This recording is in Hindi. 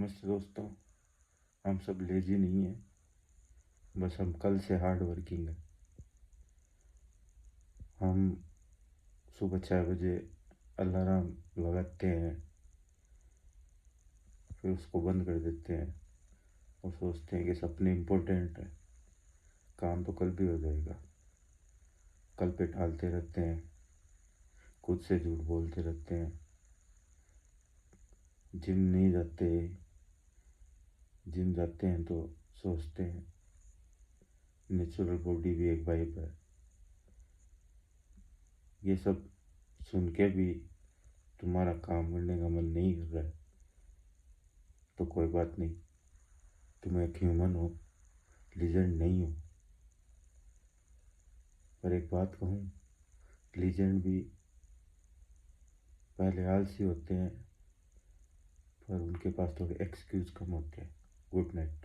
नमस्ते दोस्तों। हम सब लेजी नहीं हैं, बस हम कल से हार्ड वर्किंग हैं। हम सुबह 6 बजे अलार्म लगाते हैं, फिर उसको बंद कर देते हैं और सोचते हैं कि सपने इम्पोर्टेंट है, काम तो कल भी हो जाएगा। कल पे टालते रहते हैं, खुद से झूठ बोलते रहते हैं, जिम नहीं जाते। जिम जाते हैं तो सोचते हैं नेचुरल बॉडी भी एक वाइब है। ये सब सुन के भी तुम्हारा काम करने का मन नहीं कर रहा है तो कोई बात नहीं, तुम एक ह्यूमन हो, लीजेंड नहीं हो। पर एक बात कहूँ, लीजेंड भी पहले आलसी होते हैं, पर उनके पास थोड़े एक्सक्यूज कम होते हैं। Good night.